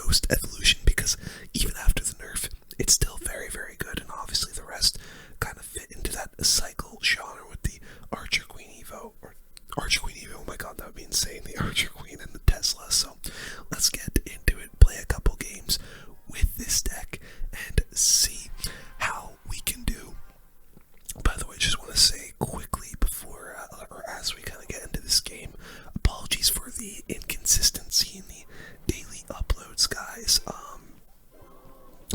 Ghost evolution, because even after the nerf, it's still very, very good, and obviously the rest kind of fit into that cycle genre with the Archer Queen Evo, or Archer Queen Evo, oh my god, that would be insane, the Archer Queen and the Tesla. So let's get into it, play a couple games with this deck, and see how we can do. By the way, just want to say quickly before, or as we kind of get into this game, apologies for the inconsistency in the daily uploads, guys.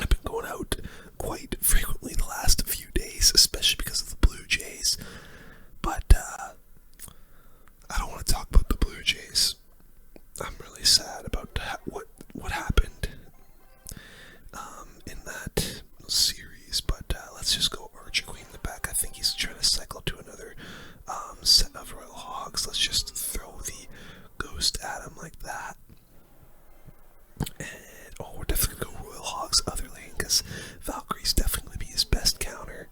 I've been going out quite frequently the last few days, especially because of the Blue Jays. But I don't want to talk about the Blue Jays. I'm really sad about what happened in that series. But let's just go Archer Queen in the back. I think he's trying to cycle to another set of Royal Hogs. Let's just throw the Ghost at him like that. And we're definitely going to go Royal Hogs other lane, because Valkyrie's definitely going to be his best counter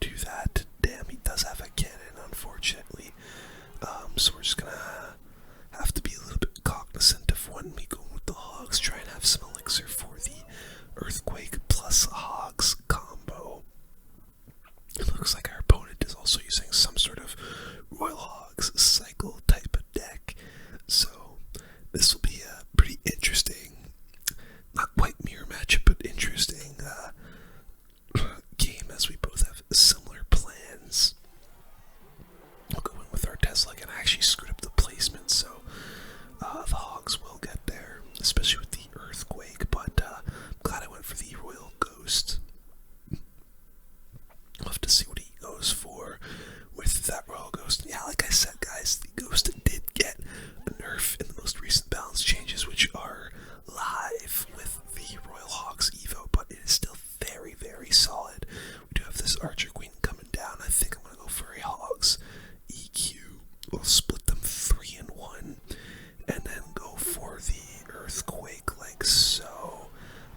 to that. Damn, he does have a cannon, unfortunately. So we're just going to have to be a little bit cognizant of when we go with the Hogs. Try and have some elixir for the Earthquake plus Hogs combo. It looks like our opponent is also using some sort of Royal Hogs cycle type of deck. So this will be a pretty interesting, not quite mirror matchup, but interesting game, as we both have similar plans. I'll go in with our Tesla again. I actually screwed up the placement, so the Hogs will get there, especially with the Earthquake, but I'm glad I went for the Royal Ghost. We'll have to see what he goes for with that Royal Ghost. Yeah, like I said, guys, the Ghost did get a nerf in the most recent balance changes, which are live with the Royal Hogs Evo, but it is still very, very solid. We do have this Archer Queen coming down. I think I'm going to go for a Hogs EQ. We'll split them 3 and 1, and then go for the Earthquake like so.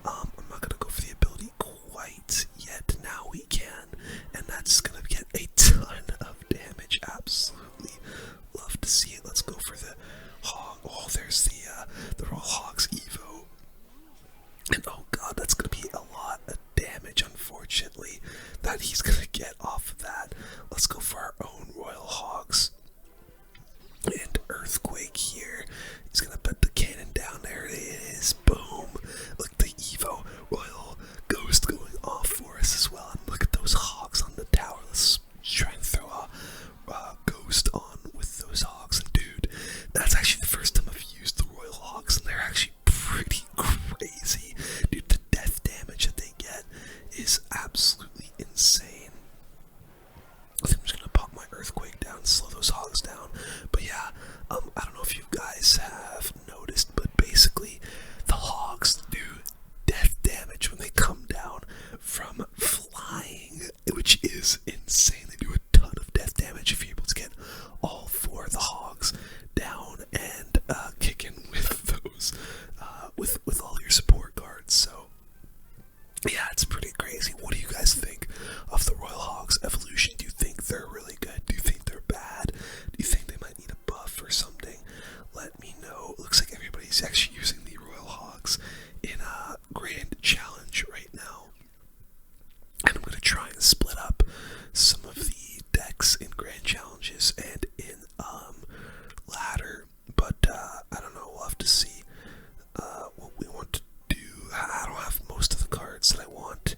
I'm not going to go for the ability quite yet. Now we can, and that's going to get a ton of damage. Absolutely love to see it. Let's go for the Hog. Oh, there's the Royal Hogs Evo. And oh god, that's going to be a lot of damage, unfortunately, that he's going to get off of that. Let's go for our own Royal Hogs. And Earthquake here. He's going to put the cannon down. There it is. Boom. Look, the Evo Royal Ghost going off for us as well. And look at those Hogs on the tower. Let's try and throw a Ghost on with those Hogs. And dude, that's actually the first time I've used the Royal Hogs, and they're actually pretty crazy. Dude, the death damage that they get is absolutely insane. I think I'm just gonna pop my Earthquake down, slow those Hogs down. But yeah, I don't know if you guys have noticed, but basically the Hogs do death damage when they come down from flying, which is insane. They do a ton of death damage if you're able to get all 4 of the Hogs down and kicking with those, with all your support guards. So yeah, it's pretty crazy. What do you guys think of the Royal Hogs evolution? Do you think they're really good? Do you think they're bad? Do you think they might need a buff or something? Let me know. It looks like everybody's actually using the Royal Hogs in a Grand Challenge right now. And I'm going to try and split up some of the decks in Grand Challenges and in Ladder. But I don't know. We'll have to see what we want to do. I don't have most of the cards that I want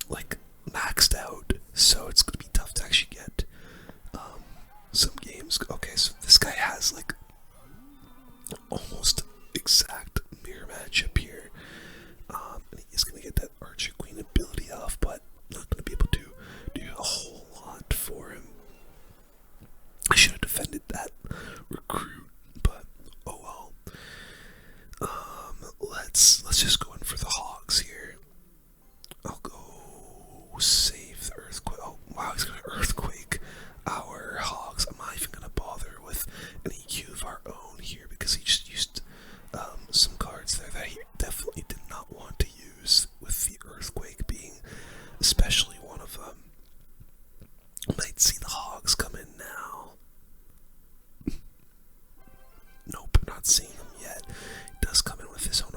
like maxed out, so it's gonna be tough to actually get some games. Okay, so this guy has like almost exact mirror matchup here, and he's gonna get that Archer Queen ability off, but not gonna be able to do a whole lot for him. I should have defended that recruit, but oh well. Let's just go in for the Hogs here. I'll go save the Earthquake. Oh wow, he's gonna Earthquake our Hogs. I'm not even gonna bother with an EQ of our own here, because he just used some cards there that he definitely did not want to use, with the Earthquake being especially one of them. Might see the Hogs come in now. Nope, not seeing him yet. He does come in with his own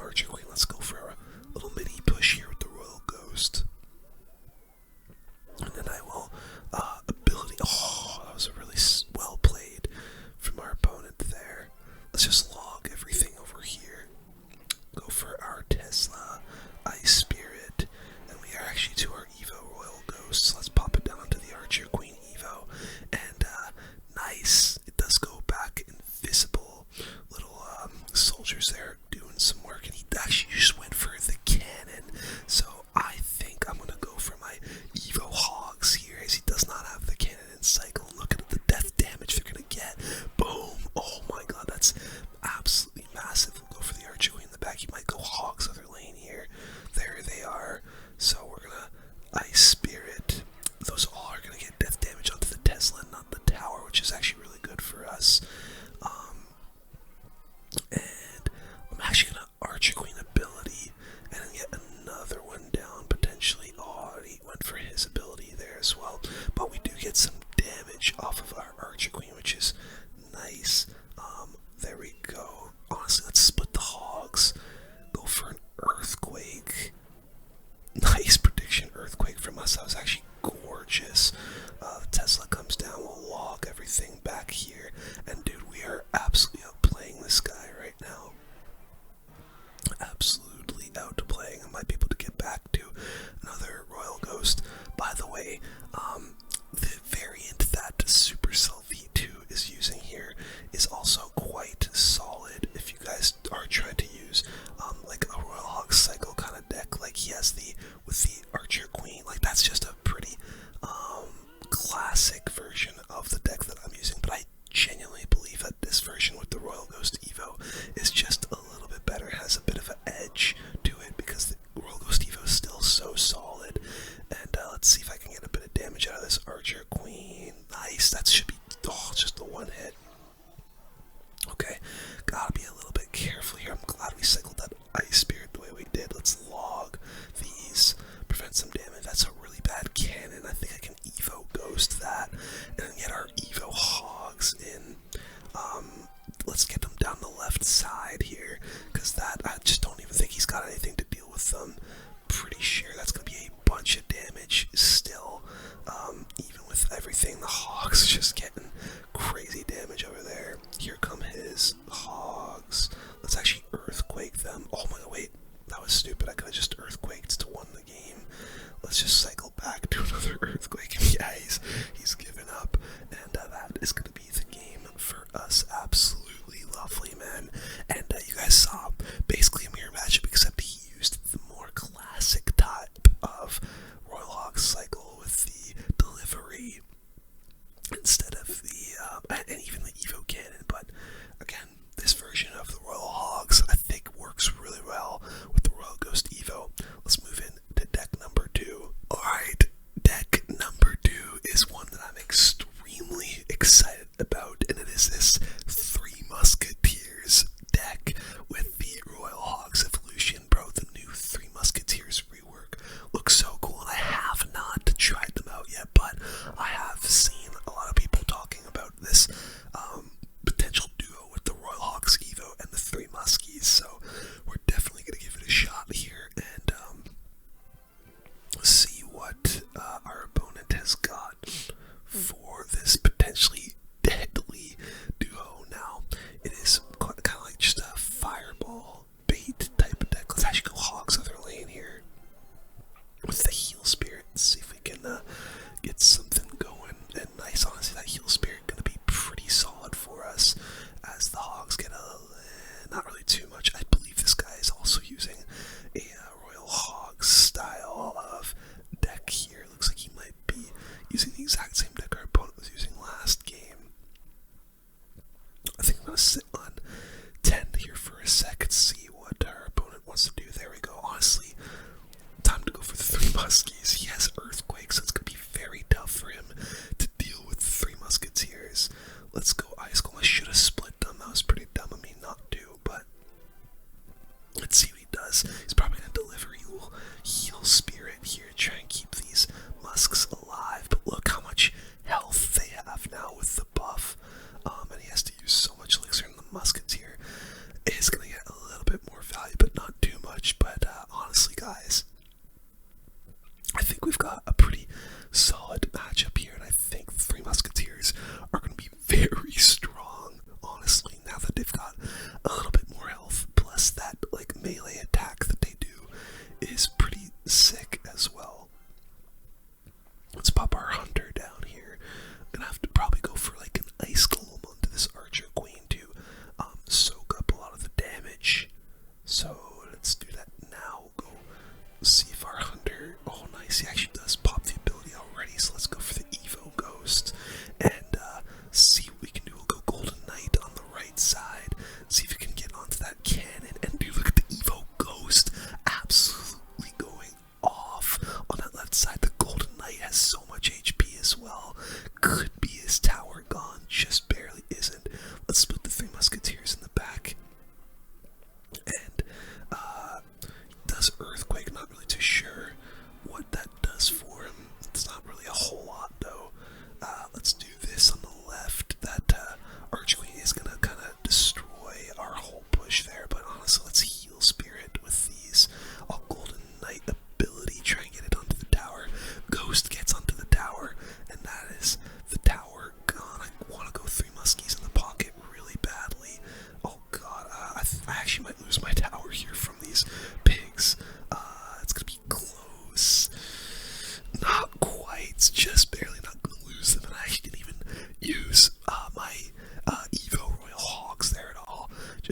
soldiers there doing some work, and he actually just went for the cannon. So I think I'm gonna go for my Evo Hogs here, as he does not have the cannon in cycle. Look at the death damage they're gonna get. Boom! Oh my god, that's absolutely massive. We'll go for the archer queen in the back. He might go Hogs other lane here. There they are. So we're gonna Ice Spirit. Those all are gonna get death damage onto the Tesla and not the tower, which is actually really good for us. And I'm actually gonna Archer Queen ability and then get another one down potentially. Oh, he went for his ability there as well. But we do get some damage off of our Archer Queen, which is nice. There we go. Honestly, let's split the Hogs. Go for an Earthquake. Nice prediction, Earthquake from us. That was actually gorgeous. Tesla comes down, we'll log everything back here. And dude, we are absolutely outplaying this guy right now. Absolutely outplaying. I might be able to get back to another Royal Ghost. By the way, the variant that Supercell V2 is using here is also quite solid. If you guys are trying to use like a Royal Hog cycle kind of deck, like he has with the Archer Queen, like that's just a pretty classic version of the deck that I'm using. But I genuinely believe that this version with the Royal Ghost Evo is just a little bit better. It has a bit of an edge to it because the Royal Ghost Evo is still so solid. And let's see if I can get a bit of damage out of this Archer Queen. Nice, that should be just the one hit. Okay, gotta be a little bit careful here. I'm glad we cycled that Ice Spirit the way we did. Let's log these, prevent some damage. That's a really bad cannon. I think I can Evo Ghost that and then get our Evo Hogs in. Let's get them down the left side here, because that, I just don't even think he's got anything to deal with them. Pretty sure that's going to be a bunch of damage still, even with everything. The Hogs just getting crazy damage over there. Here come his Hogs. Let's actually Earthquake them. Oh my god, wait, that was stupid. I could have just Earthquaked to win the game. Let's just cycle back to another Earthquake. Yeah, he's given up, and that is going to be the game for us. Absolutely lovely, man. And you guys saw basically a mirror matchup, except he used the more classic type of Royal Hog cycle with the delivery instead of the and even the Evo cannon. But again, this version of the Royal Hogs I think works really well with the Royal Ghost Evo. Let's move in to deck number 2. Alright, deck number 2.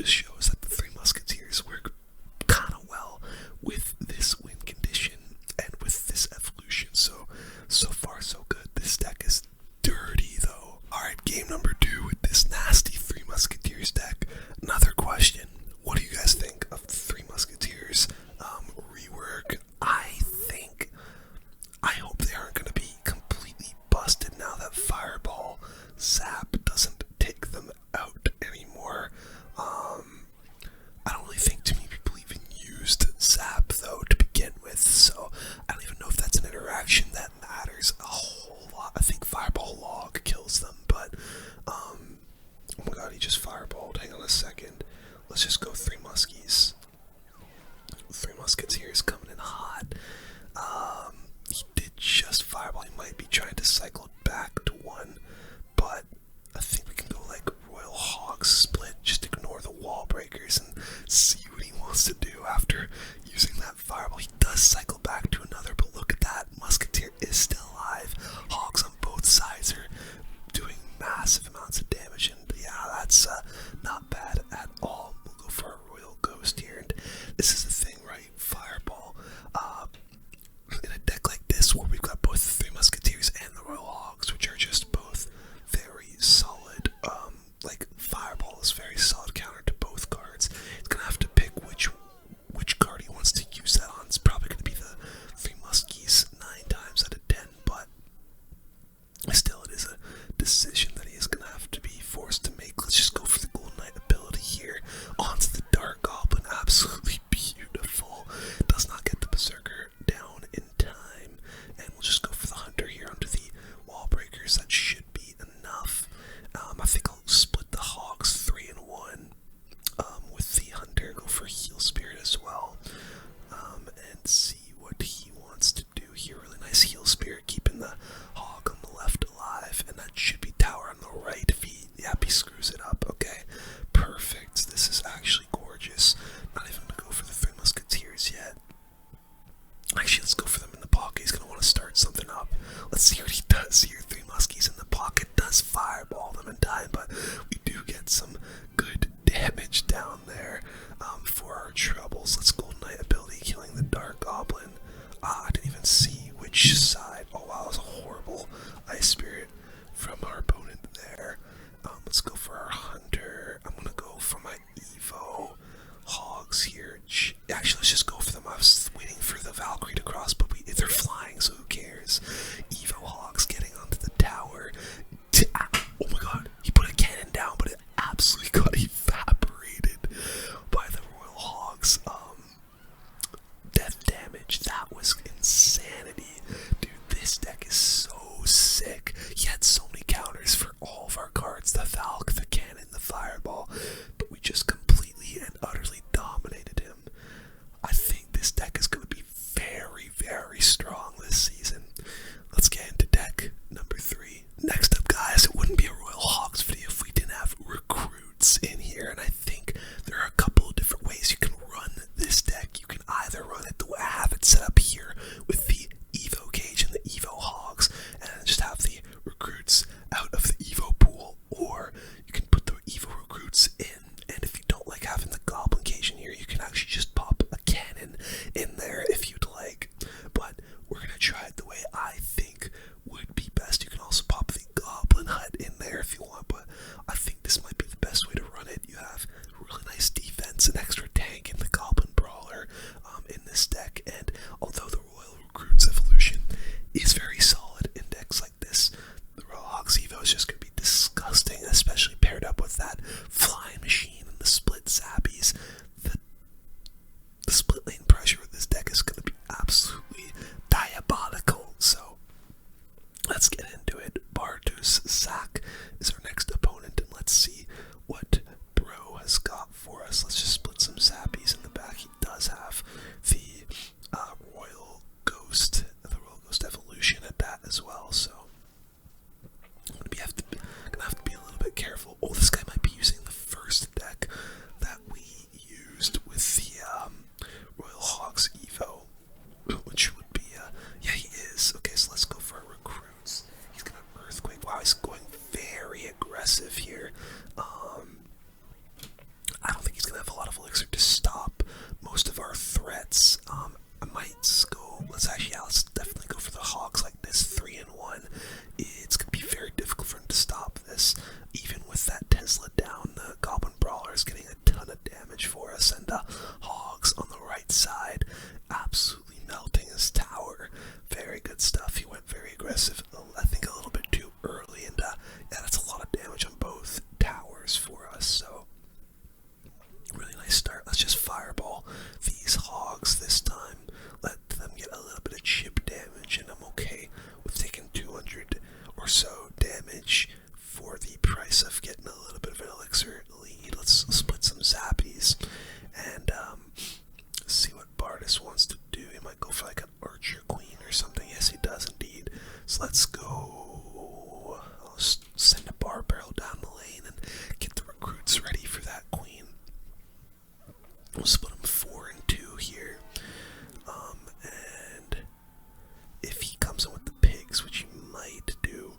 just shows that the Three Musketeers work kind of well with this win condition and with this evolution. So far so good. This deck is dirty though. Alright, game number 2 with this nasty Three Musketeers deck. Another question. What do you guys think of the Three Musketeers rework? I hope they aren't going to be completely busted now that Fireball Zap doesn't take them out anymore. I don't really think too many people even used Zap though to begin with, so I don't even know if that's an interaction that matters a whole lot. I think Fireball Log kills them, but oh my god, he just fireballed. Hang on a second. Let's just go Three Muskies. Three Musketeers coming in hot. He did just fireball. He might be trying to cycle it back to 1, but I think we can go like Royal Hogs split. Just ignore the wall breakers and see what he wants to do after using that fireball. He does cycle back to another, but look at that. Musketeer is still alive. Hogs on both sides are doing massive amounts of damage, and yeah, that's not bad at all. We'll go for a Royal Ghost here, and this is the thing, right? Fireball. In a deck like this, where we've got both the Three Musketeers and the Royal Hogs, which are just both very solid, like Fireball is very solid counter to both cards. He's gonna have to pick which card he wants to use that on. It's probably gonna be the Three Muskies 9 times out of 10, but still, it is a decision that he is gonna have to be forced to make. Let's just go for the Golden Knight ability here onto the Dark Goblin. Absolutely beautiful. Does not get the Berserker down in time, and we'll just go for the Hunter here onto the wall breakers. That should be enough. I think I'll split the Hogs 3 and 1 with the Hunter. Go for Heal Spirit as well, and see what he wants to do here. Really nice Heal Spirit, keeping the Hog on the left alive, and that should be Tower on the right if he screws it up. Okay, perfect. This is actually gorgeous. Not even gonna go for the Three Musketeers yet. Actually, let's go for them in the pocket. He's gonna want to start something up. Let's see what he does here. Three Muskies in the pocket does fireball them in time, but we do get some good damage down there for our troubles. Let's Golden Knight ability, killing the Dark Goblin. I didn't even see which side. Oh wow, that was a horrible Ice Spirit from our opponent there. Let's go for our Hunter. I'm gonna go for my Evo Hogs here. Actually, let's just go for them. I was waiting for the Valkyrie to cross, but they're flying, so who cares? Evo Hogs getting onto the tower. Oh my god, he put a cannon down, but it absolutely got evaporated by the Royal Hogs. Death damage. That was insanity. Dude, this deck is so sick. He had so many counters for all of our cards. The Valk, the Cannon, the Fireball. But we just completely and utterly dominated him. I think this deck is going to be very, very strong this season. Let's get into deck number 3. Next up, guys, it wouldn't be a Royal Hogs video if we didn't have recruits in here. And I think there are a couple of different ways you can run this deck. You can either run it the way I have it set up here with the Evo Cage and the Evo Hogs, and then just have the recruits out of the Evo pool, or you can put the Evo recruits in, and if you don't like having the Goblin Cage in here, you can actually just pop a cannon in there if you'd like. But we're gonna try it the way I think would be best. You can also pop the Goblin Hut in there if you want, but I think this might be the best way to run it. You have really nice defense, an extra tank, and the Goblin Brawler in this deck, and although the Royal Recruits evolution is very solid in decks like this, the Royal Hogs Evo is just going to be disgusting, especially paired up with that Flying Machine and the Split Zappies. The split lane pressure with this deck is going to be absolutely diabolical, so let's get into it. Bartus Zak is our next opponent, and let's see what Bro has got for us. Let's just split some Zappies in the back. He does have the Royal Ghost evolution at that as well, so I'm gonna have to be a little bit careful. Oh, this guy might be using the first deck that we elixir to stop most of our threats. I might go. Let's definitely go for the Hogs like this. 3-1. It's gonna be very difficult for him to stop this. Even with that Tesla down, the Goblin Brawler is getting a ton of damage for us, and Hogs on the right side, absolutely melting his tower. Very good stuff. He went very aggressive. I think a little bit too early, and yeah, that's a lot of damage on both towers for us. So really nice start. Let's just fireball these Hogs this time. Let them get a little bit of chip damage, and I'm okay with taking 200 or so damage for the price of getting a little bit of an elixir lead. Let's split some zappies and see what Bardus wants to do. He might go for like an archer queen or something. Yes, he does indeed. So let's go. I'll send a bar barrel down the lane and get the recruits ready for that queen. We'll split them 4 and 2 here. And if he comes in with the pigs, which he might do,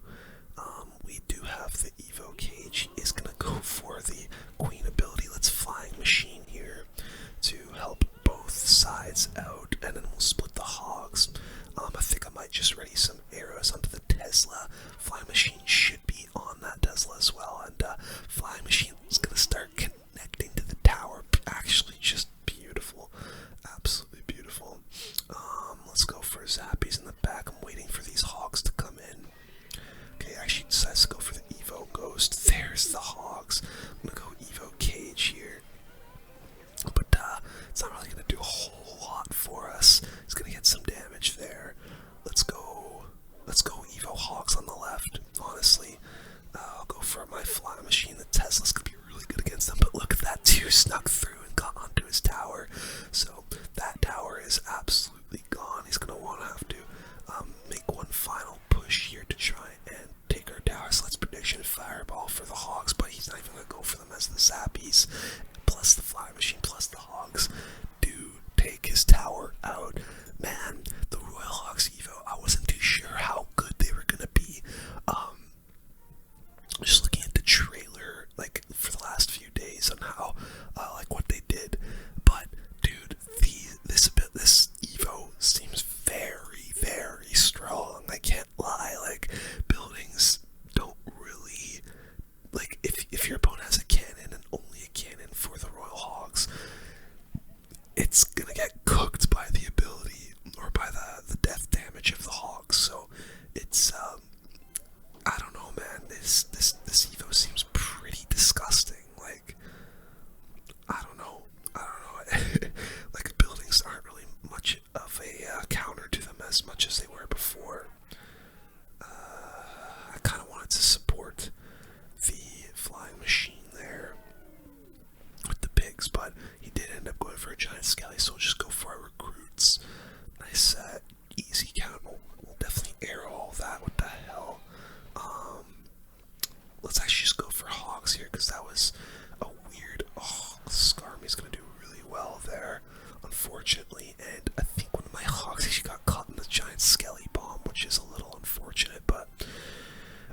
we do have the Evo cage. He is gonna go for the queen ability. Let's flying machine here to help both sides out, and then we'll split the Hogs. I think I might just ready some arrows onto the Tesla. Flying machine should be on that Tesla as well, and flying machine is gonna start connecting to the tower. Actually, just beautiful, absolutely beautiful. Let's go for zappies in the back. I'm waiting for these Hogs to come in. Okay, actually decides to go for the Evo Ghost. There's the Hogs. I'm gonna go Evo Cage here. But it's not really gonna do a whole lot for us. It's gonna get some damage there. Let's go Evo Hogs on the left. Honestly, I'll go for my flying machine. The Tesla's gonna be really good against them. But look at that, too, snuck through and got onto his tower. So that tower is absolutely gone. He's gonna want to have to make one final push here to try and take our tower. So let's prediction fireball for the Hogs, but he's not even gonna go for them as the zappies. Plus the flying machine, plus the Hogs do take his tower out. Man, the Royal Hogs Evo, I wasn't too sure how good they were gonna be. Just looking at the trailer, like for the last few days, on how, like what they did. But dude, this Evo seems very, very strong. I can't lie. Like buildings don't really, like if your opponent has a cannon and only a cannon for the Royal Hogs, it's gonna get cooked by the ability or by the death damage of the Hogs. So it's I don't know, man. This Evo seems pretty disgusting. Like I don't know. Like buildings aren't really much of a counter to them as much as they were before. I kind of wanted to support the flying machine there with the pigs, but he did end up going for a giant skelly, so we'll just go for our recruits. Nice easy count. We'll definitely arrow all that. What the hell? Let's actually just go for Hogs here, because that was a weird. Oh, Skarmy's gonna do really well there, unfortunately, and I think one of my Hogs actually got caught in the giant skelly bomb, which is a little unfortunate, but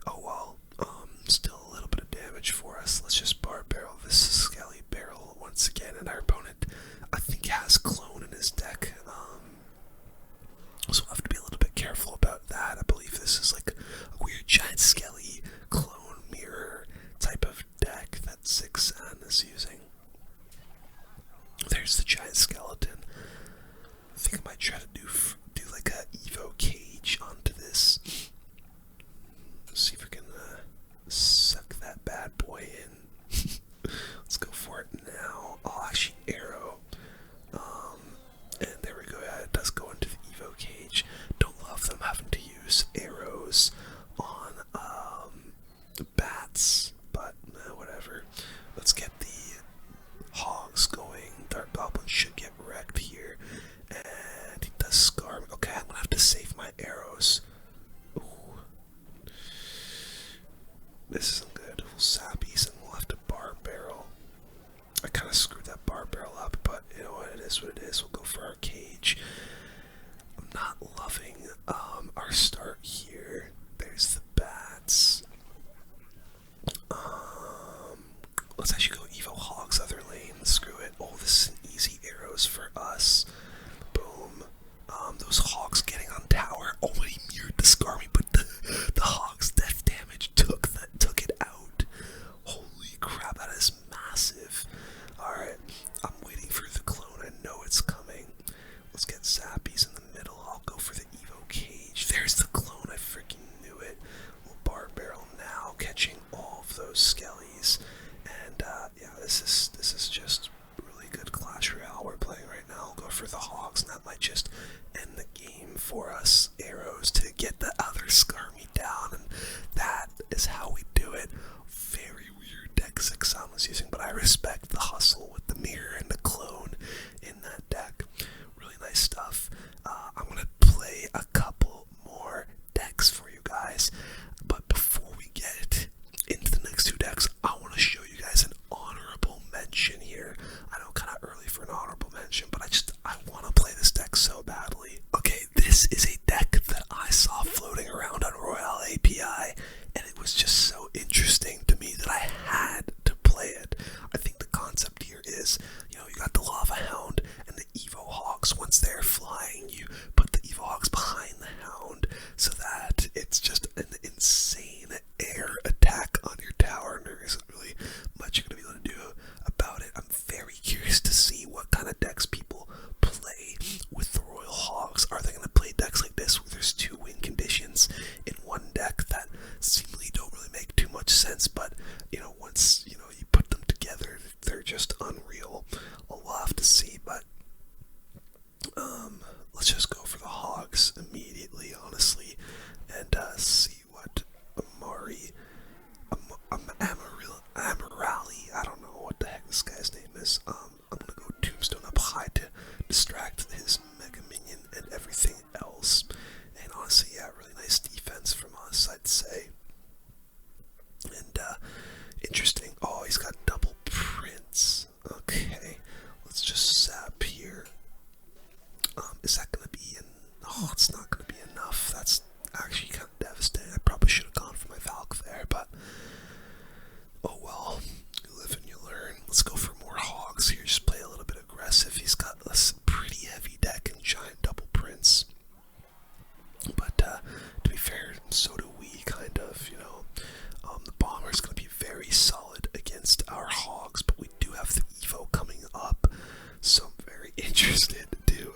oh well. Still a little bit of damage for us. Let's just bar barrel this skelly barrel once again, and our opponent, I think, has clone in his deck. So we'll have to be a little bit careful about that. I believe this is like a weird giant skelly clone mirror type of deck that Zigzan is using. There's the giant skeleton. I think I might try to do like a Evo cage onto this. See if we can suck that bad boy in. Let's go for it now. I'll actually arrow. And there we go. Yeah, it does go into the Evo cage. Don't love them having to use arrows on the bats, but whatever. Let's get the Hogs going. Dark Goblin should get wrecked here, and he does scar me. Okay, I'm gonna have to save my arrows. Ooh. This isn't good. We'll zappies and we'll have to bar barrel. I kind of screwed that bar barrel up, but you know what, it is what it is. We'll go for our cage. I'm not loving our start here. There's the bats. Let's actually go Evo Hogs other lane. Screw it. Oh, this for us arrows to get the other Skirmy down, and that is how we do it. Very weird deck 6 I was using, but I respect the hustle with the mirror and the clone in that deck. Really nice stuff. I'm going to play a couple more decks for you guys, but before we get into the next 2 decks, I want to show you guys an honorable mention here. I know kind of early for an honorable mention, but I want to play this deck so badly. Okay, this is a deck that I saw floating around on Royale API, and it was just so interesting to me that I had to play it. I think the concept here is, you got the Lava Hound and the Evo Hogs. Once they're flying, you put the Evo Hogs behind the Hound so that it's just an insane air attack on your tower, and there isn't really much you're going to be able to do about it. I'm very curious to see what kind of decks people play with the Royal Hogs. Are they going to play decks like this where there's 2 win conditions in one deck that seemingly don't really make too much sense, but once you put them together, they're just unreal. We'll have to see, but let's just go for the Hogs immediately, honestly, and see what Amarali, I don't know what the heck this guy's name is. I'm gonna go Tombstone up high to distract his Mega Minion and everything else. And honestly, yeah, really nice defense from us, I'd say. And interesting. Oh, he's got double Prince. Okay, let's just sap here. Is that gonna be oh, it's not gonna be enough. That's actually kind of devastating. I probably should have gone for my Valk there, but oh well. You live and you learn. Let's go for more Hogs here. Just play a little bit aggressive. He's got a pretty heavy deck and giant double Prince. But to be fair, so do we, kind of, the Bomber is going to be very solid against our Hogs, but we do have the Evo coming up, so I'm very interested to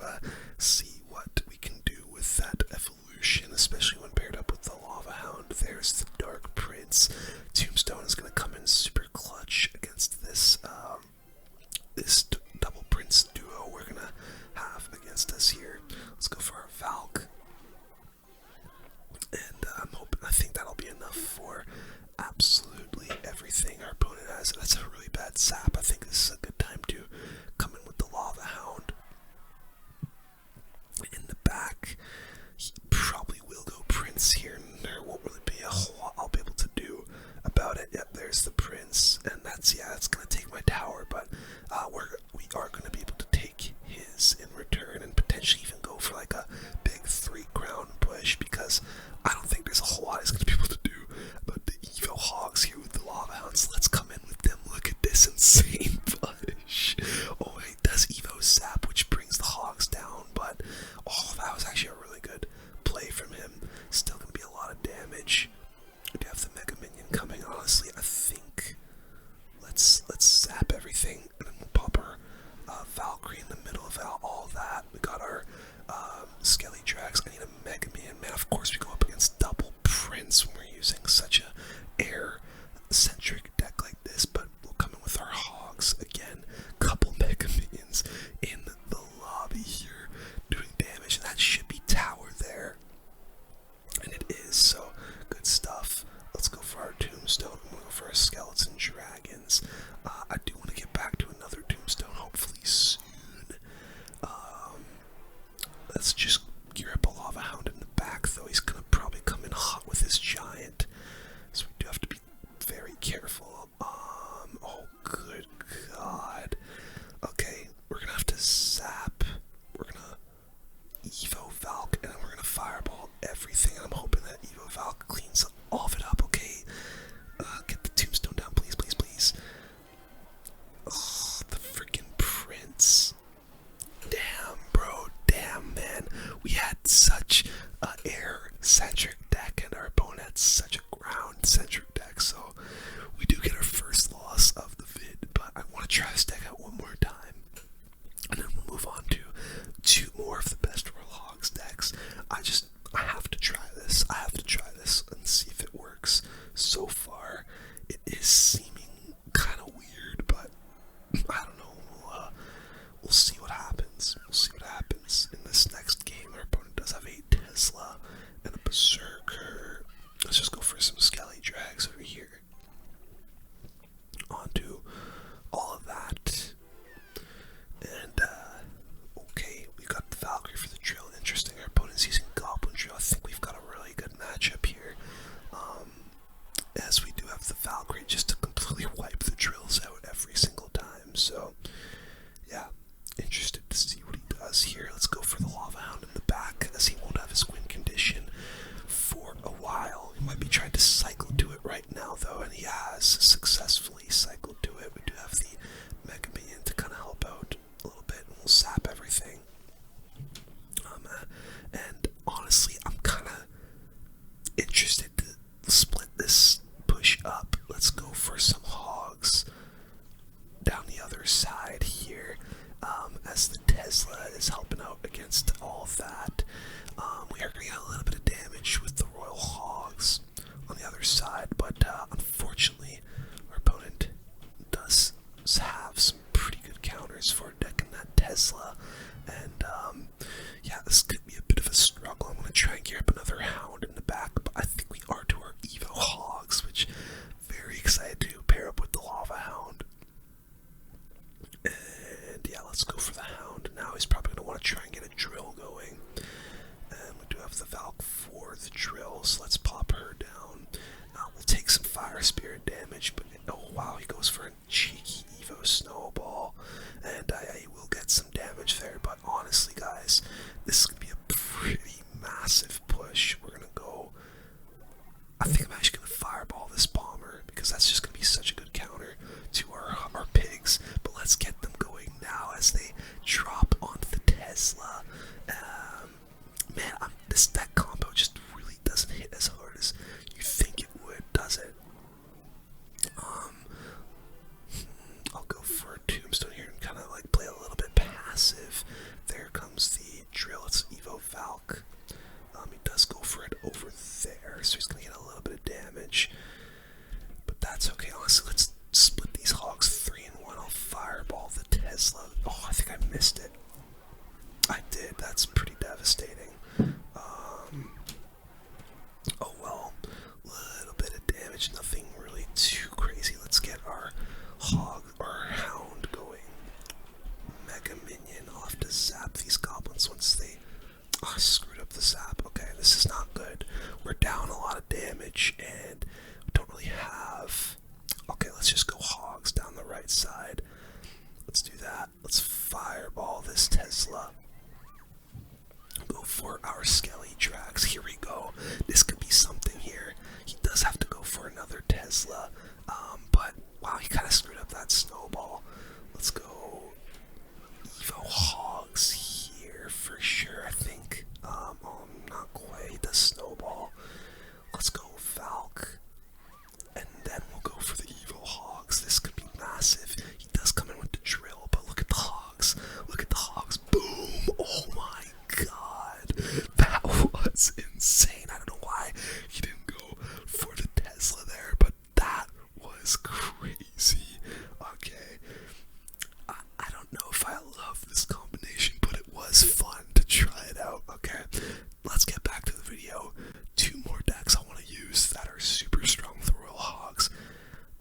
see what we can do with that evolution, especially when paired up with the Lava Hound. There's the Dark Prince. Tombstone is going to come in super clutch against this this double Prince duo we're going to have against us here. Let's go for our Valk. And I think that'll be enough for absolutely everything our opponent has. That's a really bad sap. I think this is a good time to come in with the Lava Hound. In the back, he probably will go Prince here, and there won't really be a whole lot I'll be able to do about it. Yep, there's the Prince, and that's going to take my tower, but we are going to be able to take his in return, and potentially even go for like a big 3 crown push, because I don't think there's a whole lot he's going to be able to do about the Evo Hogs here with the Lava Hounds. Let's come in with them. Look at this insane push. Oh, he does Evo Sap, which brings the Hogs down, but oh, that was actually a really good play from him. Still going to be a lot of damage. We do have the Mega Minion coming. Honestly, I think let's zap everything, and then we'll pop our Valkyrie in the middle of all that. We got our Skelly Drax. I need a Mega Minion. Man, of course we go up against double Prince when we're using such a air-centric deck like this, but we'll come in with our Hogs again. Couple Mega Minions in the lobby here doing damage, and that should be tower there. And it is, so good stuff. Let's go for our Tombstone. I'm going to go for our Skeleton Dragons. I do want to get back to another Tombstone, hopefully soon. Let's just gear up a Lava Hound in the back, though. He's going to yeah, interested to see what he does here. Let's go for the Lava Hound in the back, as he won't have his win condition for a while. He might be trying to cycle to it right now, though, and he has successfully cycled to it. We do have the Mega Minion to kind of help out a little bit, and we'll sap everything. And honestly, I'm kind of interested to split this push up. Let's go for some Hogs down the other side here, as the Tesla is helping out against all of that. We are going to get a little bit of damage with the Royal Hogs on the other side, but unfortunately our opponent does have some pretty good counters for decking that Tesla, and yeah, this could be a bit of a struggle. I'm going to try and gear up another Hound in the back, but I think we are to our Evo Hogs, which very excited to pair up with the Lava Hound. And yeah, let's go for the Hound. Now he's probably going to want to try and get a drill going. And we do have the Valk for the drill, so let's pop her down. We'll take some Fire Spirit damage, but oh wow, he goes for a cheeky Evo Snowball. And he will get some damage there, but honestly guys, this is going to be a pretty massive push. We're going to go, I think I'm actually going to Fireball this Bomber, because that's just going to be such a good counter to our pigs. But let's get them going now as they drop onto the Tesla. Man, that combo just really doesn't hit as hard as you think it would, does it? I'll go for a Tombstone here and kind of like play a little bit passive. There comes the drill. It's Evo Valk. He does go for it over there, so he's gonna get a little bit of damage. But that's okay. Honestly, let's split these Hogs 3 in 1. I'll Fireball the Tesla. Oh, I think I missed it. I did. That's pretty devastating. Oh well, little bit of damage, nothing really too crazy. Let's get our Hound going. Mega Minion. I'll have to zap these goblins once they screwed up the zap. Okay, this is not good. We're down a lot of damage and we don't really have. Okay, let's just go Hogs down the right side. Let's do that. Let's Fireball this Tesla. Go for our Skelly Drags. Here we go. This could be something here. He does have to go for another Tesla, but wow, he kind of screwed up that Snowball. Let's go Evo Hogs here for sure, I think. Not quite. He does Snowball. Let's go Valk, and then we'll go for the Evo Hogs. This could be massive. He does come in with the drill, but look at the Hogs. Look at the Hogs. Boom! Oh my god, that was insane. I don't know why he didn't go for the Tesla there, but that was crazy. Okay, I don't know if I love this combination, but it was fun to try it out. Okay, let's get back to the video. 2 more decks I want to use that are super strong with the Royal Hogs.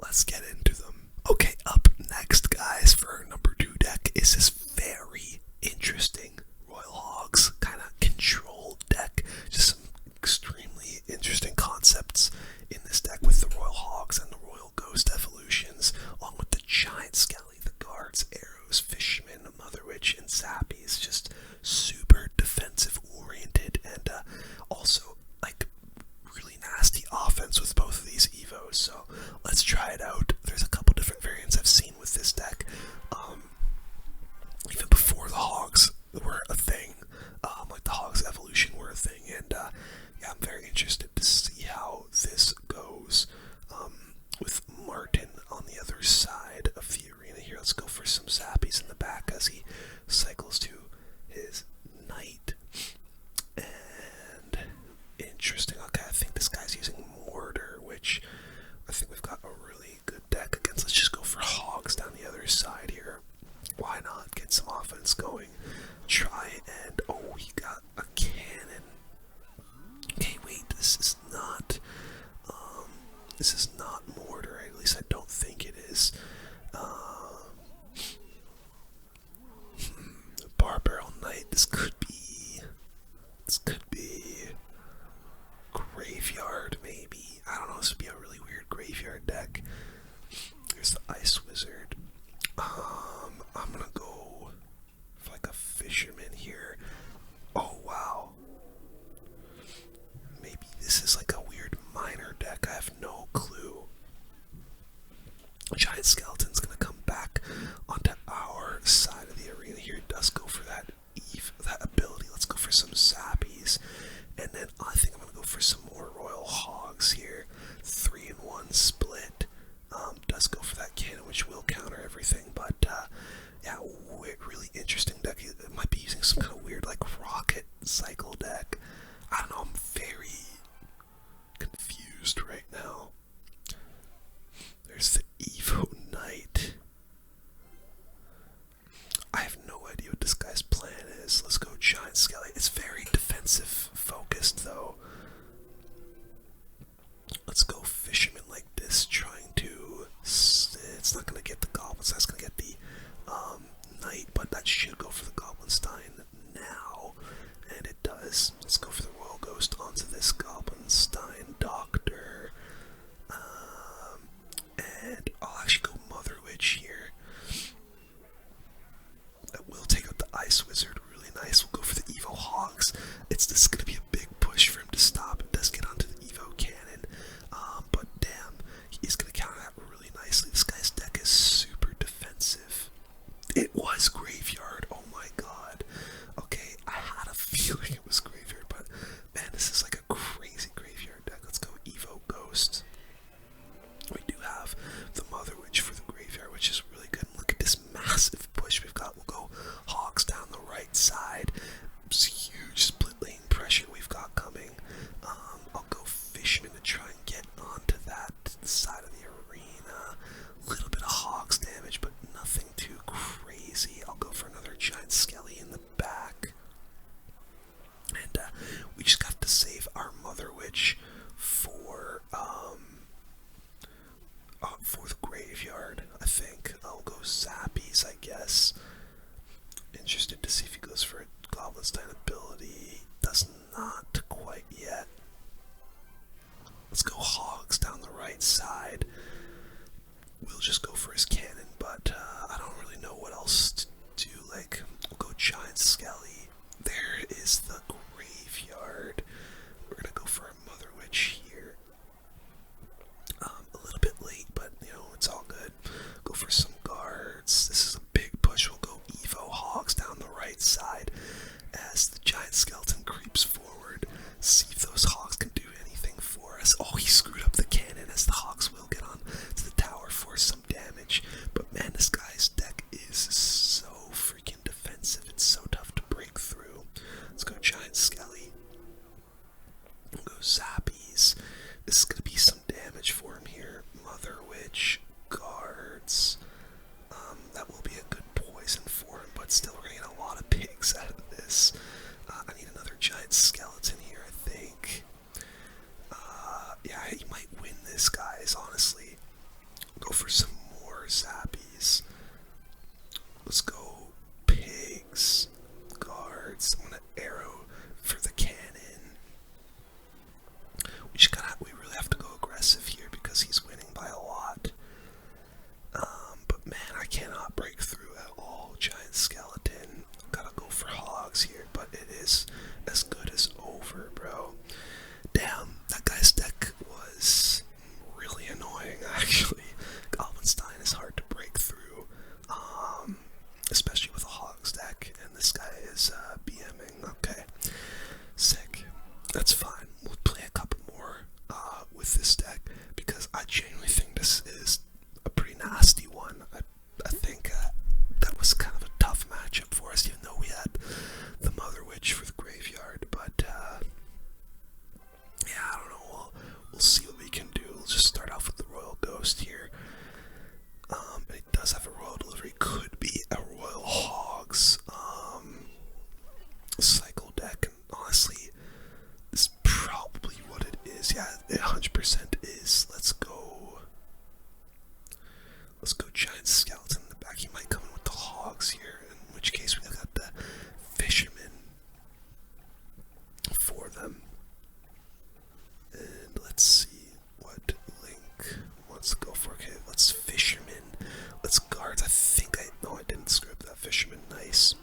Let's get into them. Okay, up next guys for our number 2 deck is this very interesting Royal Hogs kind of control deck. Just some extremely interesting concepts in this deck with the Royal Hogs and the Royal Ghost evolutions, along with the giant Skelly, the guards, arrows, fishermen, Mother Witch, and Zappies. Just super defensive oriented, and also like really nasty offense with both of these Evos. So let's try it out. There's a couple different variants I've seen with this deck. Even before the Hogs were a thing, like the Hogs evolution were a thing, and yeah, I'm very interested to see how this goes with Martin on the other side of the arena here. Let's go for some Zappies in the back as he cycles to his Knight. And interesting. Okay, I think this guy's using Mortar, which I think we've got a really good deck against. Let's just go for Hogs down the other side here. Why not get some offense going? Try and oh, he got a cannon. Okay, wait, this is not Mortar. At least I don't think it is. I have no idea what this guy's plan is. Let's go giant skelly. It's very defensive focused though. Let's go fisherman like this, trying to. It's not gonna get the goblins. That's gonna get the knight, but that should go for the goblinstein now, and it does. Let's go for the royal ghost onto this goblinstein doctor, and I'll actually go mother witch here. That will take out the ice wizard. Really nice. We'll go for the evo hogs. This is gonna be a big push for him to stop. It does get onto the evo cannon, but damn, he's gonna counter that really nicely. This guy's deck is super defensive. It was graveyard. Oh my god. Okay, I had a feeling it was graveyard, but man, this is like a crazy graveyard deck. Let's go evo ghost. We do have the mother witch for the graveyard, which is really good. And look at this massive push we've got. We'll go hogs down the right side. It's huge split lane pressure we've got coming. I'll go fisherman to try and get onto that side of the arena. A little bit of hogs damage, but nothing too crazy. I'll go for another giant skelly in the back. And we just got to save our mother witch for the graveyard, I think. I'll go zappies, I guess. Interested to see if he goes for a goblinstein ability. Does not quite yet. Let's go hogs down the right side. We'll just go for his cannon, but I don't really know what else to do. Like, we'll go giant skelly. There is the graveyard. We're gonna go for a mother witch here. A little bit late, but you know, it's all good. Go for some guards. This is a big push. We'll go evo hogs down the right side as the giant skeleton creeps forward. See if those hogs can do anything for us. Oh, he screwed up the cannon, as the hogs will get on to the tower for some damage. But man, this guy's deck is so freaking defensive. It's so tough to break through. Let's go giant skelly. We'll go zappies. This is gonna be some damage for him here. Mother witch, guards. That will be a good poison for him, but still we're gonna get a lot of pigs out of this. I need another giant skeleton here, I think. Yeah, he might win this, guys, honestly. Go for some more zappies. Let's go pigs, guards. I'm gonna arrow for the cannon. We really have to go aggressive here because he's winning by a lot. But man, I cannot break through at all. Giant skeleton. Gotta go for hogs here, but it is as good as over, bro. Damn, that guy's deck was really annoying, actually. Goblinstein is hard to break through, especially with a hogs deck, and this guy is BMing. Okay, sick. That's fine. We'll play a couple more with this deck because I genuinely think this is a pretty nasty one. I think that was kind of a tough matchup for us, even though we had the mother witch for the graveyard. But yeah, I don't know. We'll see what we can do. We'll just start off with the royal ghost here. And it does have a royal delivery. Could be a royal hogs cycle deck, and honestly, this is probably what it is. Yeah, it 100% is. Let's go giant skeleton in the back. He might come in with the hogs here, in which case we got the fishermen for them. And let's see what Link wants to go for. Okay, let's fisherman. Let's guards. No, I didn't screw up that fisherman. Nice.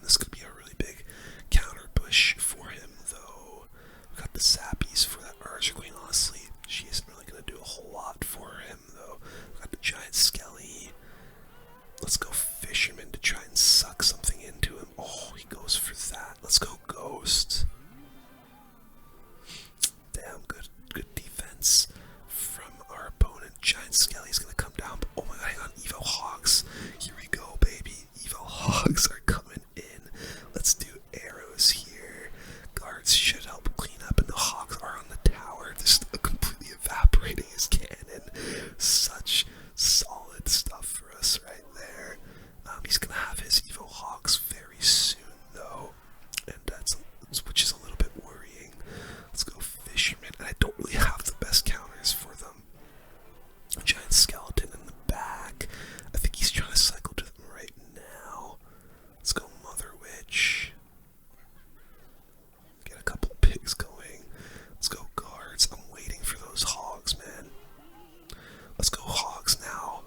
This could be a really big counter push for him, though. We got the Sappies for that Archer Queen. Honestly, she isn't really going to do a whole lot for him, though. We got the Giant Skelly. Let's go Fisherman to try and suck something into him. Oh, he goes for that. Let's go Ghost. Damn, good defense from our opponent. Giant Skelly's going to come down. But oh my god, hang on. Evo Hogs. Here we go, baby. Evo Hogs are coming in. Let's do arrows here. Guards should help clean up, and the Hogs are on the tower, just completely evaporating his cannon. Such solid stuff for us right there. He's gonna have his Evo Hogs very soon, though, and which is a little bit worrying. Let's go Fisherman, and I don't really have the best counters for them. Giant Skeleton in the back. I think he's trying to cycle to them right now. Let's go Mother Witch. Get a couple pigs going. Let's go Guards. I'm waiting for those Hogs, man. Let's go Hogs now.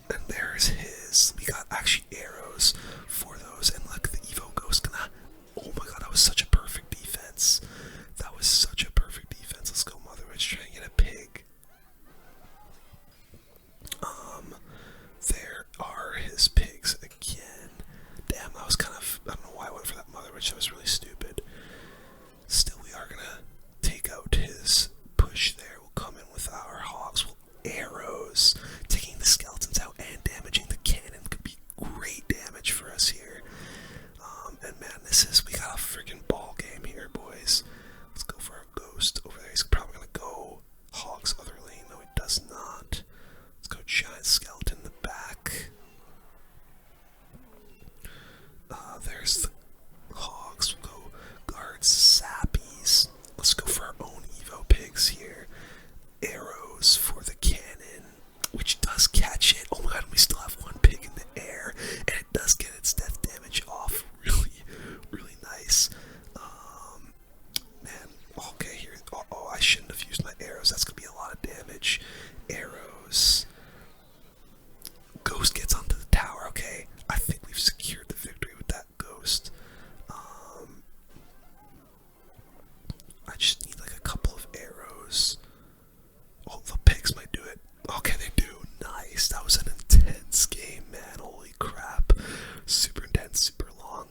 And there's his. We got actually arrows for those, and look, the Evo Ghost gonna. Oh my god, that was such a perfect defense. That was such a perfect defense. Let's go Mother Witch, try and get a pig. There are his pigs again. Damn, that was kind of. I don't know why I went for that Mother Witch. That was really stupid. Still, we are gonna take out his push there. We'll come in with our Hogs. Arrows, taking the skeletons out and damaging the cannon could be great damage for us here. And man, we got a freaking ball game here, boys. Let's go for our Ghost over there. He's probably gonna go Hogs other lane. No, he does not. Let's go Giant Skeleton in the back. There's the Hogs. We'll go Guards, Sappies. Let's go for our own Evo pigs here. Arrows for the cannon, which does catch it. Oh my god, we still have one pig in the air, and it does get its death damage off. Really nice. Man, okay, here. Oh, I shouldn't have used my arrows. That's gonna be a lot of damage. Arrows. Ghost gets onto the tower. Okay, I think we've secured the victory with that Ghost. I just need like a couple of arrows. Oh, the pigs might do it. Okay, they do. Nice. That was an intense game, man. Holy crap. Super intense, super long.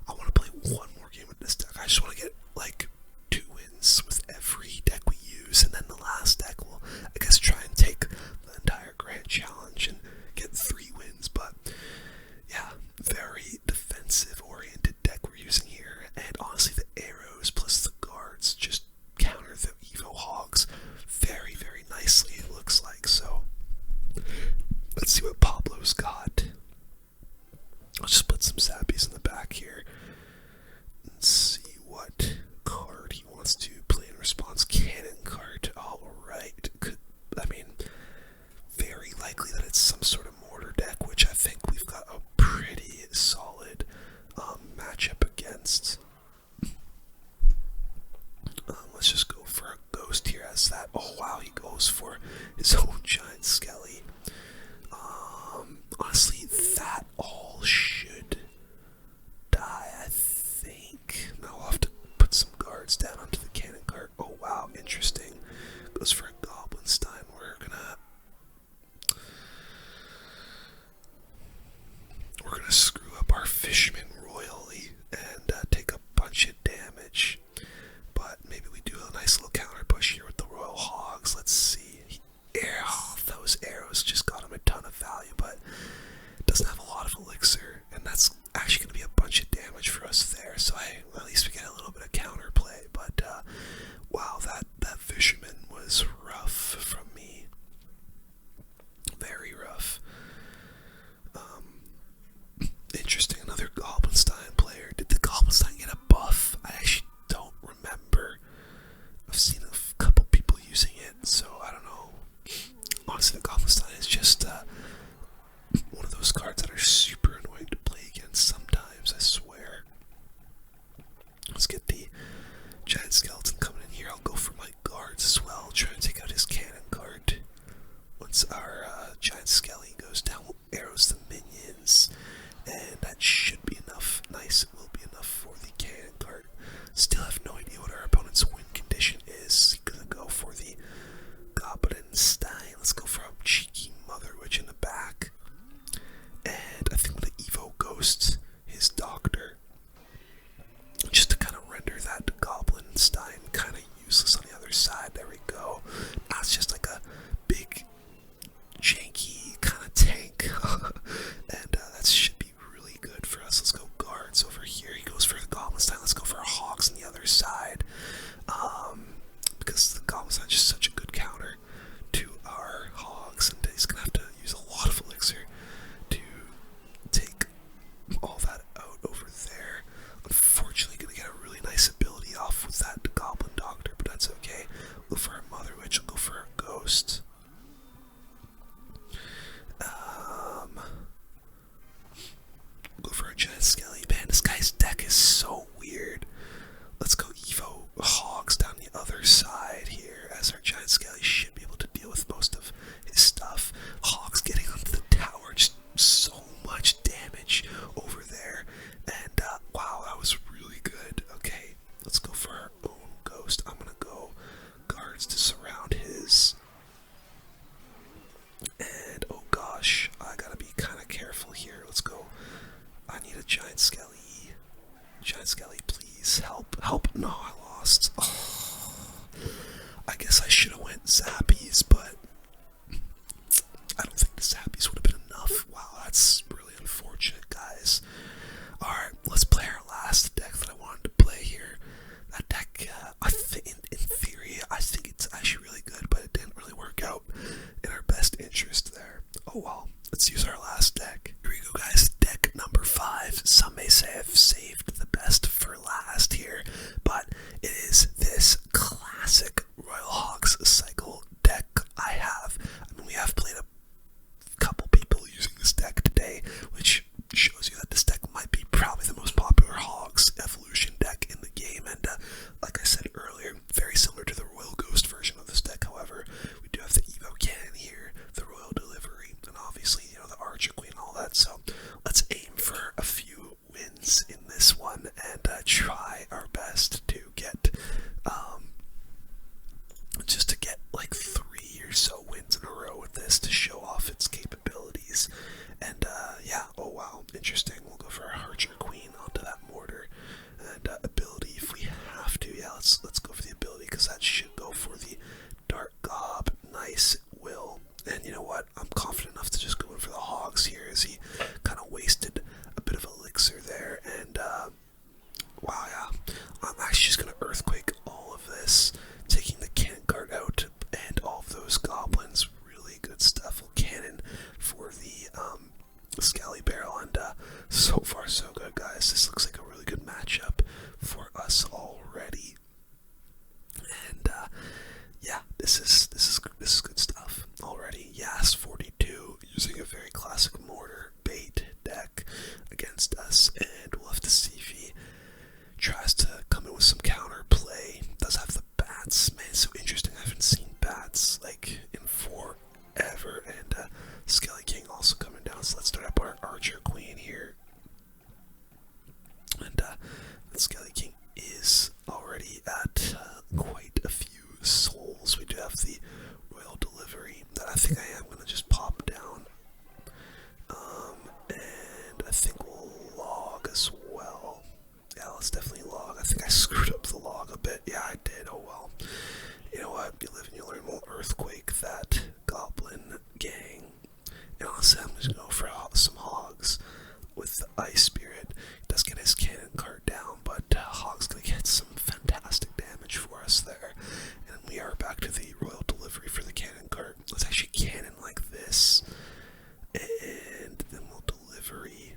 I want to play one more game with this deck. I just want to get like 2 wins with every deck we use, and then the last deck will, I guess, try and take the entire Grand Challenge and get 3 wins. But yeah, very defensive oriented deck we're using here, and honestly the arrows plus the Guards just counter the Evo Hogs very nicely, it looks like. So let's see what Pablo's got. I'll just put some Sappies in the back here and see what card he wants to play in response. Cannon card. Alright. Very likely that it's some sort of mortar deck, which I think we've got a pretty solid matchup against. Let's just go for a Ghost here as that. Oh wow, he goes for his own Giant Skelly. Honestly, that all should die, I think. Now I'll have to put some Guards down onto the cannon cart. Oh wow, interesting. Goes for a Goblinstein. We're gonna screw up our Fisherman royally and take a bunch of damage. But maybe we do a nice little counter push here with the Royal Hogs. Let's see. Those arrows just got him a ton of value, but it doesn't have a lot of elixir, and that's actually going to be a bunch of damage for us there. So at least we get a little bit of counter play. But wow, that Fisherman was rough from me. Very rough. Interesting. Another Goblinstein player. Did the Goblinstein get a buff? I actually don't remember. I've seen a couple people using it, so I don't know. Honestly, the Goblinstein is just one of those cards that are super annoying to play against sometimes, I swear. Let's get the Giant Skeleton coming in here. I'll go for my Guards as well, try and take out his cannon card. Once our Giant Skelly goes down, we'll arrows the minions, and ghost his doctor, just to kind of render that Goblin Stein kind of useless on the other side. There we go. Now it's just like a big, janky kind of tank, and that should be really good for us. Let's go guards over here. He goes for the Goblin Stein. Let's go for our Hogs on the other side, because the Goblin Stein is just such a good counter to our Hogs, and he's gonna have to use a lot of elixir to take all that out over there. Unfortunately, gonna get a really nice ability off with that Goblin Doctor, but that's okay. We'll go for our Mother Witch. We'll go for our Ghost. We'll go for our Giant Skelly. Man, this guy's deck is so weird. Let's go Evo Hogs down the other side here, as our Giant Skelly should be able to deal with most of his stuff. Hogs getting onto the tower, just so much damage over there, and wow, that was really good. Okay, let's go for our own Ghost. I'm gonna go guards to surround his, and oh gosh, I gotta be kind of careful here. Let's go. I need a Giant Skelly. Giant Skelly, please help. Help. No, I lost. Oh, I guess I should have went Zappies, but I don't think the Zappies would have been enough. Wow, that's really unfortunate, guys. Alright, let's play our last deck that I wanted to play here. That deck, I think, in theory, I think it's actually really good, but it didn't really work out in our best interest there. Oh well, let's use our last deck. Here we go, guys. Deck number 5. Some may say I've saved the best for last here, but it is this classic Royal Hogs cycle deck I have. I mean, we have played a couple people using this deck today, which shows you that this deck might be probably the most popular Hogs evolution deck in the game, and like I said earlier, very similar to the Royal Ghost version of this deck. However, we do have the Evo Cannon here, the Royal Delivery, and obviously, you know, the Archer Queen and all that. So let's aim for a few wins in this one and try our best to get just to get like 3 or so wins in a row with this to show off its capabilities. And yeah, oh wow, interesting. We'll go for our Archer Queen onto that mortar, and ability if we have to. Yeah, let's go for the ability, because that should go for the Dark Gob. Nice, it will. And you know what? I'm confident enough to just go in for the Hogs here, as he kind of wasted a bit of elixir there. And wow, yeah, I'm actually just gonna Earthquake all of this, taking the cannon card out and all of those goblins. Really good stuff. We'll cannon for the Skelly Barrel, and so far so good, guys. This looks like a really good matchup for us already. And yeah, this is good stuff already. Yas 42 using a very classic mortar bait deck against us, and we'll have to see if he tries to come in with some counter play. Does have the bats, man. It's so interesting. I haven't seen bats like in forever, and Skelly King also coming down. So let's start up our Archer Queen here, and that Skelly King is already at quite a few souls. We do have the Royal Delivery that I think I am going to just pop down, and I think we'll log as well. Yeah, let's definitely log. I think I screwed up the log a bit. Yeah, I did. Oh well. You know what? You live and you learn. We'll Earthquake that Goblin gang. And honestly, I'm just going to go for some Hogs with the Ice Spirit. He does get his cannon card down, but Hog's going to get some fantastic damage for us there. And we are back to the Royal Delivery for the cannon card. Let's actually cannon like this, and then we'll Delivery,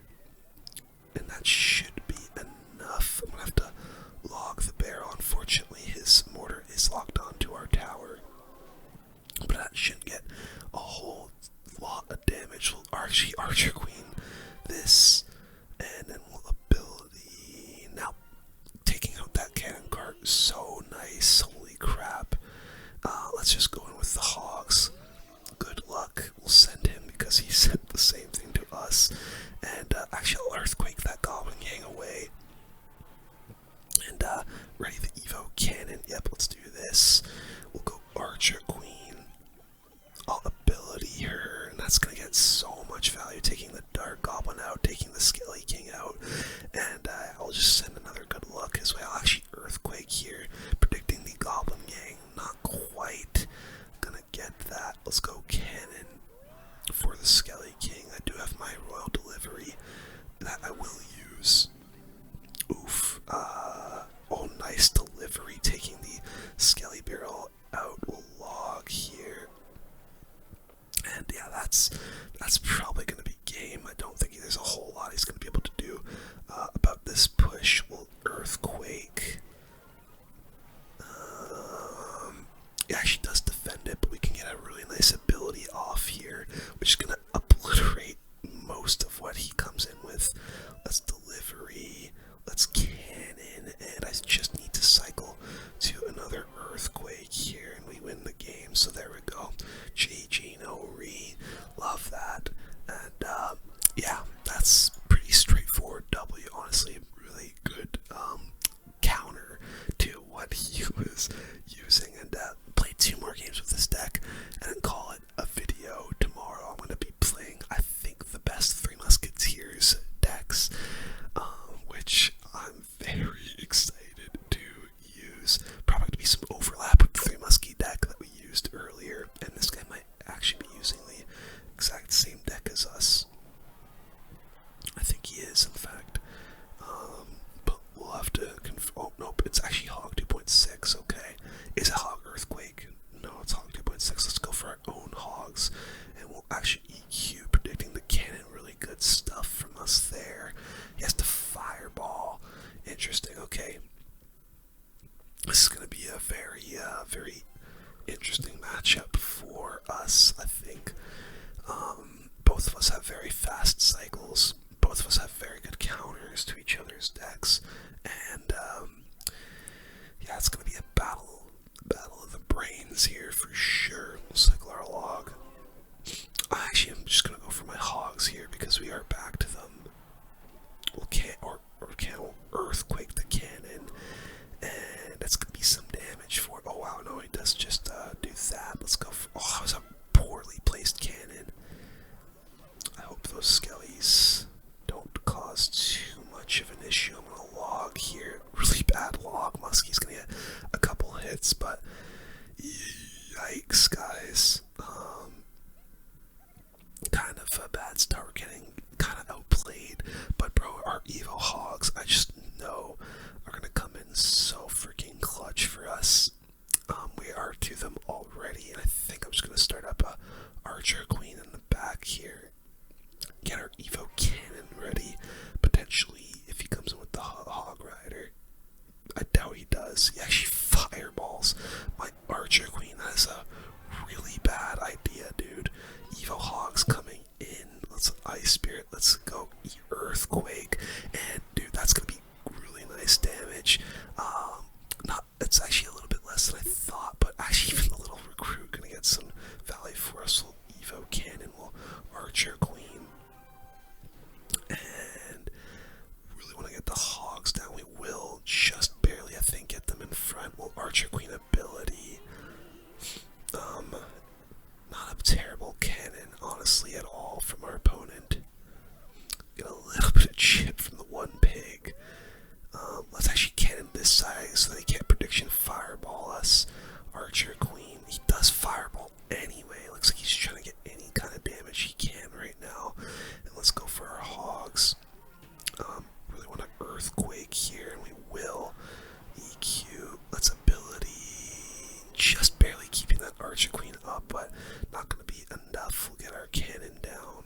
and that should be enough. I'm going to have to log the barrel. Unfortunately, his mortar is locked onto our tower, but that shouldn't get a whole lot of damage. We'll actually Archer Queen this, and then we'll ability. Now, taking out that cannon cart, so nice. Holy crap. Let's just go in with the Hogs. Good luck. We'll send him, because he sent the same thing to us. And actually, I'll Earthquake that Goblin Gang away. And ready the Evo Cannon. Yep, let's do this. We'll go Archer Queen. I'll ability her, and that's going to get so much value, taking the Dark Fire Goblin out, taking the Skelly King out, and I'll just send another good look his way. I'll actually Earthquake here, predicting the Goblin Gang. Not quite gonna get that. Let's go Cannon for the Skelly King. I do have my Royal Delivery that I will use. Oof. Oh, nice delivery, taking the Skelly Barrel out. We'll log here. And yeah, that's probably going to be game. I don't think there's a whole lot he's going to be able to do about this push. We'll Earthquake. He actually does defend it, but we can get a really nice ability off here, which is going to obliterate most of what he comes in with. Let's delivery. Let's cannon, and I just need to cycle to another Earthquake here, and we win the game. So there we go. GG, no re. Love that. And yeah, that's pretty straightforward W. Honestly, really good counter to what he was using. And play 2 more games with this deck, and then call it a video. Tomorrow I'm going to be playing, I think, the best Three Musketeers decks, which I'm very excited to use. Probably going to be some overlap with the Three Muskie deck that we used earlier, and this guy might actually be using the exact same deck as us. I think he is, in fact. But we'll have to oh, nope, it's actually Hog 2.6, okay. Is it Hog Earthquake? No, it's Hog 2.6. Let's go for our own Hogs, and we'll actually EQ, predicting the cannon. Really good stuff from us there. He has to Fireball. Interesting, okay. This is going to be a very, very interesting matchup for us, I think. Both of us have very fast cycles. Both of us have very good counters to each other's decks. And, yeah, it's going to be a battle of the brains here for sure. We'll cycle our log. Actually, I'm just going to go for my Hogs here because we are back to them. We'll we'll Earthquake the cannon. And that's going to be some damage for... Oh, wow, no, he does just do that. Let's go for... Oh, that was a poorly placed cannon. I hope those Skellies don't cause too much of an issue. I'm going to log here. Really bad log. Muskie's going to get a couple hits, but... Yikes, guys. Kind of a bad start. We're getting kind of outplayed. But, bro, our Evo Hogs, I just know, are going to come in so freaking clutch for us. We are to them already, and I think I'm just going to start up a Archer Queen in the back here. Get our Evo Cannon ready. Potentially, if he comes in with the Hog Rider. I doubt he does. He actually fireballs my Archer Queen. That is a really bad idea, dude. Evo Hogs coming in. Let's Ice Spirit. Let's go Earthquake. And, dude, that's going to be really nice damage. It's actually a little bit less than I thought, but actually even the little recruit going to get some value for us. We'll Evo Cannon. We'll Archer Queen. And really want to get the Hogs down. We will just barely, I think, get them in front. We'll Archer Queen ability. Not a terrible cannon, honestly, at all from our opponent. Get a little bit of chip from the one pig. Let's actually cannon this side so they can't prediction fireball us. Archer Queen. He does fireball anyway. Looks like he's trying to get any kind of damage he can right now. And let's go for our Hogs. Really want to Earthquake here, and we will. EQ. Let's ability. Just barely keeping that Archer Queen up, but not going to be enough. We'll get our cannon down.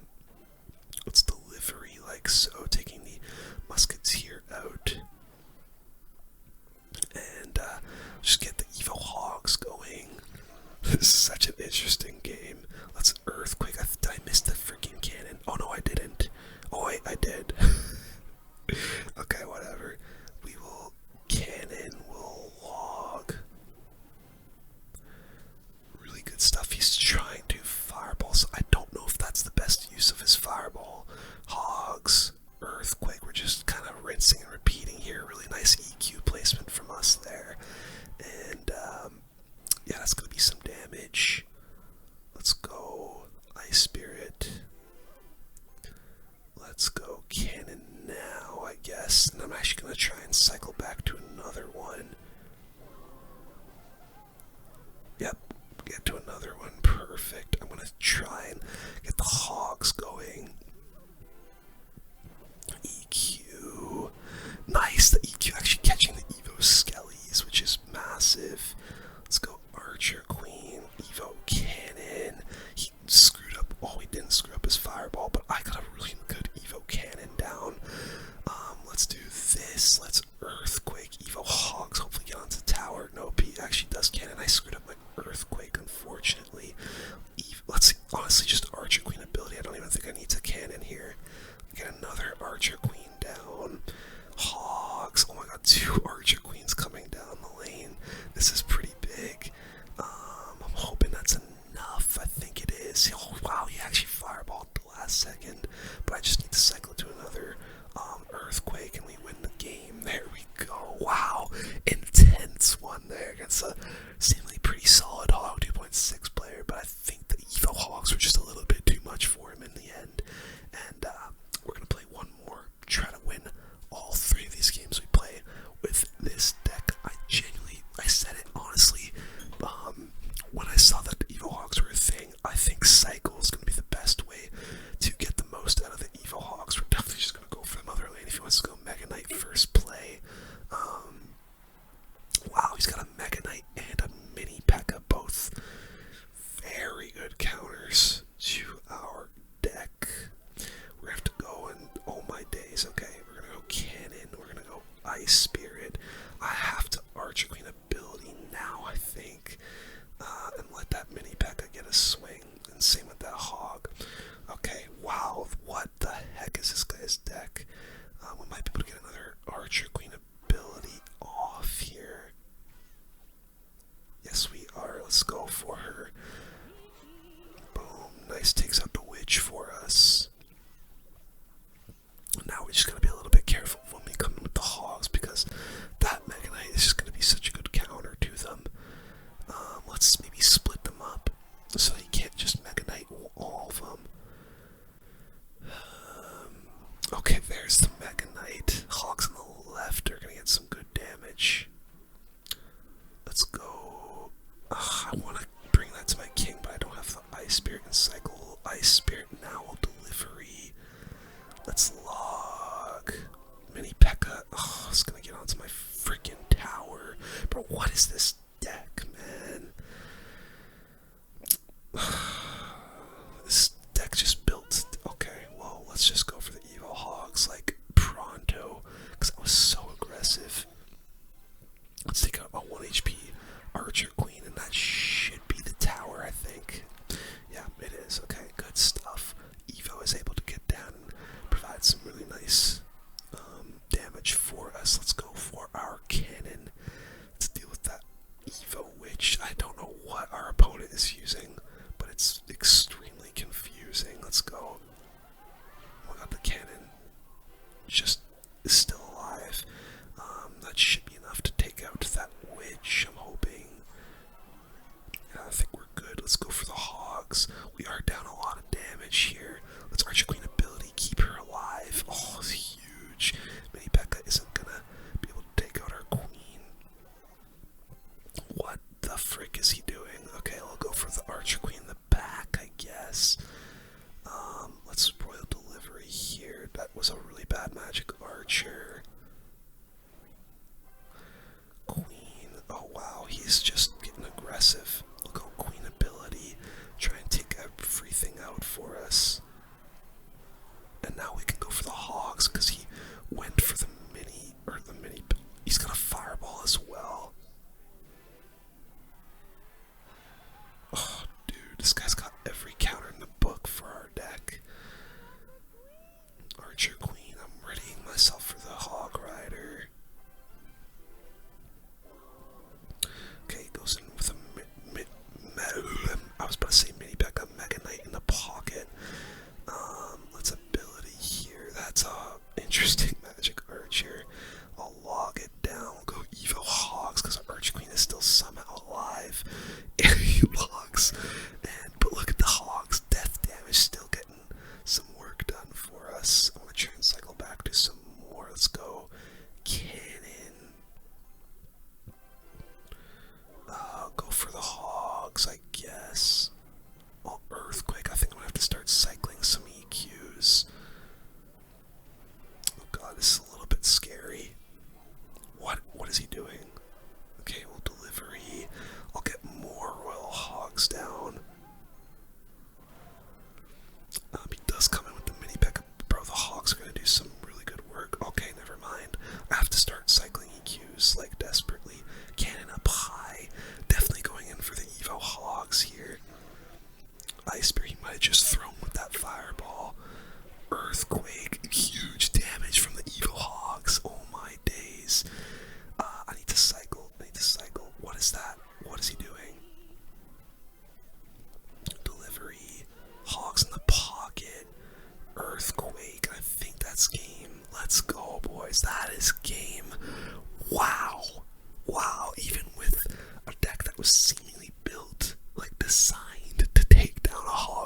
Let's delivery like so, taking the Musketeer out. And just get the Evo Hogs going. This is such an interesting game. Let's Earthquake. Did I miss the freaking cannon? Oh no, I didn't. Oh wait, I did. Okay, whatever. We will cannon, we'll log. Really good stuff. He's trying to fireball, so I don't know if that's the best use of his fireball. Hogs, Earthquake. We're just kind of rinsing and repeating here. Really nice EQ placement from us there. And yeah, that's going to be some damage. Let's go Ice Spirit. cycle back to another one. Yep, get to another one. Perfect. I'm gonna try and get the hogs going. EQ. Nice, the EQ actually catching the Evo Skellies, which is massive. Let's go Archer Queen, Evo Cannon. He screwed up. Oh, he didn't screw up his fireball, but I got a really good Evo Cannon down. Let's do this. Let's Earthquake, Evo Hogs, hopefully get onto the tower. Nope, he actually does cannon. I screwed up my Earthquake, unfortunately. Let's see, honestly, just Archer Queen ability. I don't even think I need to cannon here. Get another Archer Queen down. Hogs. Oh my god, 2 Archer Queens coming down the lane. This is pretty big. I'm hoping that's enough. I think it is. Oh wow, he actually fireballed the last second. But I just need to cycle to another Earthquake and we win the game. There we go. Wow. Intense one there against a seemingly pretty solid Hog 2.6 player. But I think the Evo Hogs were just a little bit too much for him in the end. And we're going to play one more. Try to win all 3 of these games we play with this deck. I said it honestly, when I saw that the Evo Hogs were a thing, I think Cycle is going to be the best way to get the most out of the Evo Hogs. We're definitely just going to go for the other lane if he wants to go Mega Knight first play. Wow, he's got a Mega Knight and a Mini P.E.K.K.A, both very good counters to our deck. We're going to have to go and, oh my days, okay, we're going to go Cannon, we're going to go Ice Spirit. I have to Archer Queen ability now, I think, and let that Mini P.E.K.K.A get a swing, and same with that Hog. Okay, wow, what the heck is this guy's deck? We might be able to get another Archer Queen ability off here. Yes, we are. Let's go for her. Boom. Nice, takes out the Witch for us. Now we just gotta be a little bit careful when we come in with the Hogs because that Mega Knight is just gonna be such a good counter to them. Let's maybe split them up so you can't just Mega Knight all of them. Okay, there's the Mega Knight. Hogs on the left are gonna get some good damage. Let's go. I want to bring that to my king, but I don't have the Ice Spirit and cycle. Ice Spirit now delivery. Let's log. Mini P.E.K.K.A. Oh, it's gonna get onto my freaking tower. Bro, what is this deck, man? This deck just built. Okay, well, let's just go for the Evo Hogs like pronto, because that was so aggressive. Let's take out a 1 HP Archer Queen, and that should be the tower, I think. Yeah, it is. Okay, good stuff. Evo is able to get down and provide some really nice damage for us. Let's go for our cannon. Let's deal with that Evo Witch. I don't know what our opponent is using, but it's extremely confusing. Let's go. Oh my god, the cannon just is still alive. That should be enough to take out that Witch, I'm hoping. Yeah, I think we're good. Let's go for the Hogs. We are down a lot of damage here. Let's Archer Queen ability, keep her alive. Oh, it's huge. Mini P.E.K.K.A isn't gonna be able to take out our queen. What the frick is he doing? Okay, I'll go for the Archer Queen in the back, I guess. Let's Royal Delivery here. That was a really bad Magic Archer. Queen. Oh wow, he's just getting aggressive. We'll go Queen ability. Try and take everything out for us. And now we can go for the Hogs because he went for the mini. He's got a fireball as well. Oh, dude, this guy's got every counter in the book for our deck. Archer Queen, I'm readying myself for the Hog Rider. Okay, goes in with a I was about to say Mini P.E.K.K.A Mega Knight in the pocket. Let's ability here. That's a interesting Magic Archer. I'll log it down. We'll go Evo Hogs because our Archer Queen is still somehow alive. And he logs. But look at the Hogs. Death damage still getting some work done for us. I want to try and cycle back to some more. Let's go Cannon. Earthquake, huge damage from the evil Hogs. Oh my days. I need to cycle. What is that? What is he doing? Delivery. Hogs in the pocket. Earthquake. I think that's game. Let's go, boys. That is game. Wow. Wow. Even with a deck that was seemingly built, like designed to take down a Hog